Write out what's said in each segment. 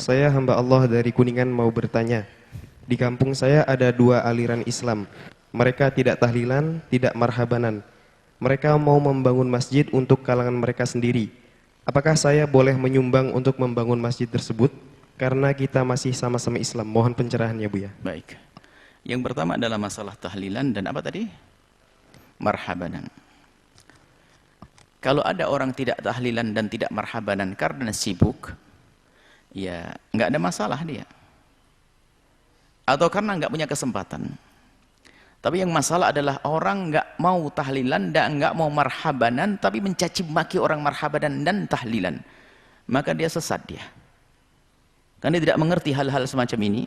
saya hamba Allah dari Kuningan mau bertanya. Di kampung saya ada dua aliran Islam. Mereka tidak tahlilan, tidak marhabanan. Mereka mau membangun masjid untuk kalangan mereka sendiri. Apakah saya boleh menyumbang untuk membangun masjid tersebut? Karena kita masih sama-sama Islam. Mohon pencerahannya, Bu ya. Baik. Yang pertama adalah masalah tahlilan dan apa tadi? Marhabanan. Kalau ada orang tidak tahlilan dan tidak marhabanan karena sibuk, ya nggak ada masalah dia. Atau karena nggak punya kesempatan. Tapi yang masalah adalah orang nggak mau tahlilan dan nggak mau marhabanan, tapi mencaci maki orang marhabanan dan tahlilan, maka dia sesat dia. Karena dia tidak mengerti hal-hal semacam ini,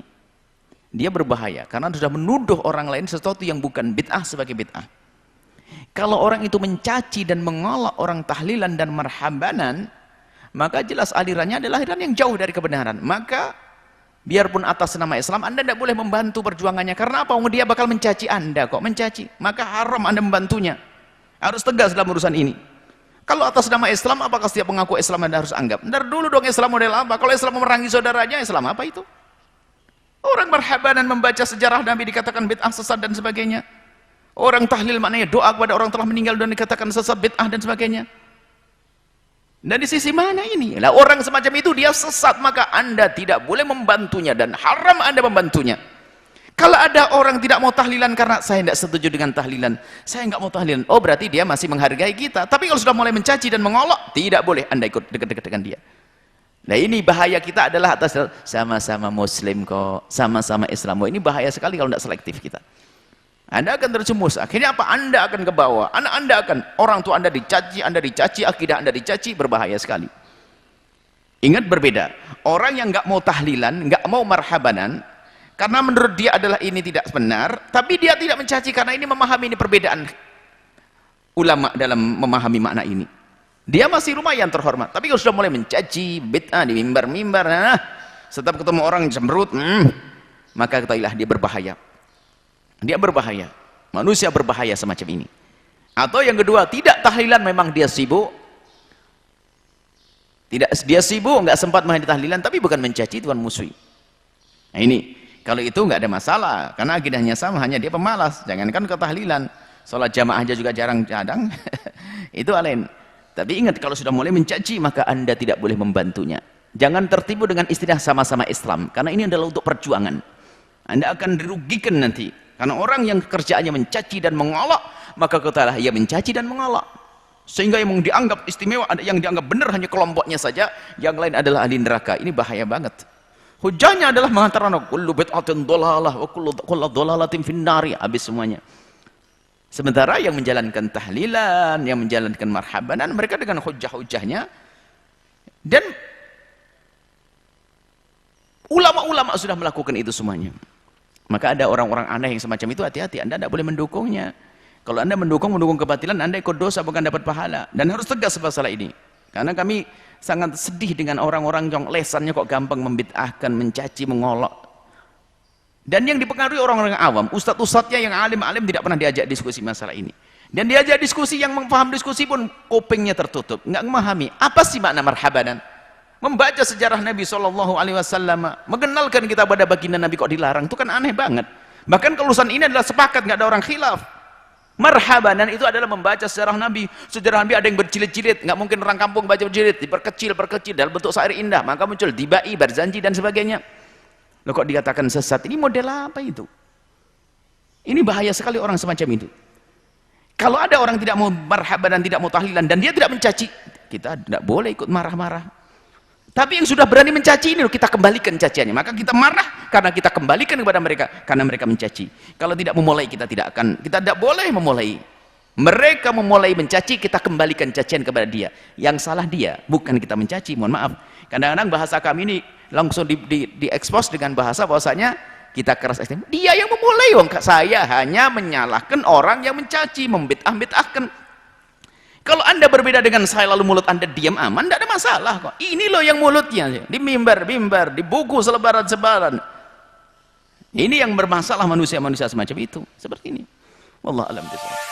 dia berbahaya karena sudah menuduh orang lain sesuatu yang bukan bid'ah sebagai bid'ah. Kalau orang itu mencaci dan mengolok orang tahlilan dan marhabanan, maka jelas alirannya adalah aliran yang jauh dari kebenaran. Maka biarpun atas nama Islam, Anda tidak boleh membantu perjuangannya. Karena apa? Dia bakal mencaci Anda kok, mencaci. Maka haram Anda membantunya. Harus tegas dalam urusan ini. Kalau atas nama Islam, apakah setiap mengaku Islam Anda harus anggap? Ntar dulu dong, Islam model apa? Kalau Islam memerangi saudaranya, Islam apa itu? Orang marhabanan membaca sejarah Nabi dikatakan bid'ah, sesat dan sebagainya. Orang tahlil maknanya doa kepada orang telah meninggal dan dikatakan sesat, bid'ah dan sebagainya. Dan di sisi mana ini? Lah orang semacam itu dia sesat, maka Anda tidak boleh membantunya dan haram Anda membantunya. Kalau ada orang tidak mau tahlilan karena saya tidak setuju dengan tahlilan, saya nggak mau tahlilan, oh berarti dia masih menghargai kita. Tapi kalau sudah mulai mencaci dan mengolok, tidak boleh Anda ikut dekat-dekat dengan dia. Nah ini bahaya kita adalah atas sama-sama Muslim kok, sama-sama Islam. Ini bahaya sekali kalau tidak selektif kita. Anda akan terjemus. Akhirnya apa? Anda akan ke bawah. Anak Anda akan, orang tua Anda dicaci, akidah Anda dicaci, berbahaya sekali. Ingat berbeda. Orang yang nggak mau tahlilan, nggak mau marhabanan, karena menurut dia adalah ini tidak benar, tapi dia tidak mencaci karena ini memahami ini perbedaan ulama dalam memahami makna ini. Dia masih lumayan terhormat. Tapi kalau sudah mulai mencaci, bid'ah di mimbar-mimbar, nah, setiap ketemu orang cemberut, maka ketahuilah dia berbahaya. Dia berbahaya. Manusia berbahaya semacam ini. Atau yang kedua, tidak tahlilan, memang dia sibuk. Tidak, dia sibuk, nggak sempat menghadiri tahlilan, tapi bukan mencaci, Tuhan musuhi. Nah ini, kalau itu nggak ada masalah, karena akidahnya sama, hanya dia pemalas. Jangankan ke tahlilan, sholat jamaah aja juga jarang-jarang. Itu lain. Tapi ingat, kalau sudah mulai mencaci, maka Anda tidak boleh membantunya. Jangan tertipu dengan istilah sama-sama Islam, karena ini adalah untuk perjuangan. Anda akan dirugikan nanti. Karena orang yang kerjaannya mencaci dan mengolok, maka katalah ia mencaci dan mengolok. Sehingga yang dianggap istimewa, ada yang dianggap benar hanya kelompoknya saja, yang lain adalah ahli neraka. Ini bahaya banget. Hujahnya adalah mengatakan kullu bid'atin dhalalah wa kullu dhalalatin finnari, habis semuanya. Sementara yang menjalankan tahlilan, yang menjalankan marhabanan, mereka dengan hujah-hujahnya, dan ulama-ulama sudah melakukan itu semuanya. Maka ada orang-orang aneh yang semacam itu, hati-hati, Anda tidak boleh mendukungnya. Kalau Anda mendukung kebatilan, Anda ikut dosa, bukan dapat pahala. Dan harus tegas masalah ini. Karena kami sangat sedih dengan orang-orang yang lesannya kok gampang membid'ahkan, mencaci, mengolok. Dan yang dipengaruhi orang-orang awam, ustadz-ustadznya yang alim-alim tidak pernah diajak diskusi masalah ini. Dan diajak diskusi, yang memaham diskusi pun kupingnya tertutup, nggak memahami. Apa sih makna marhabanan? Membaca sejarah Nabi SAW, mengenalkan kita pada baginda Nabi kok dilarang, itu kan aneh banget. Bahkan kelulusan ini adalah sepakat, nggak ada orang khilaf. Marhabanan itu adalah membaca sejarah Nabi. Sejarah Nabi ada yang berjilid-jilid, nggak mungkin orang kampung baca berjilid, diperkecil dalam bentuk syair indah, maka muncul dibai, berzanji dan sebagainya. Loh kok dikatakan sesat? Ini model apa itu? Ini bahaya sekali orang semacam itu. Kalau ada orang tidak mau marhabanan, tidak mau tahlilan, dan dia tidak mencaci, kita tidak boleh ikut marah-marah. Tapi yang sudah berani mencaci ini kita kembalikan caciannya. Maka kita marah karena kita kembalikan kepada mereka karena mereka mencaci. Kalau tidak memulai, kita tidak boleh memulai. Mereka memulai mencaci, kita kembalikan cacian kepada dia. Yang salah dia, bukan kita mencaci. Mohon maaf. Kadang-kadang bahasa kami ini langsung diekspos dengan bahasa bahwasanya kita keras ekstrim. Dia yang memulai, wong. Saya hanya menyalahkan orang yang mencaci, membid'ah-bid'ahkan. Kalau Anda berbeda dengan saya lalu mulut Anda diam aman, tidak ada masalah kok. Ini loh yang mulutnya di mimbar-mimbar, di buku selebaran-sebaran. Ini yang bermasalah manusia-manusia semacam itu. Seperti ini. Wallahu a'lam bishawab.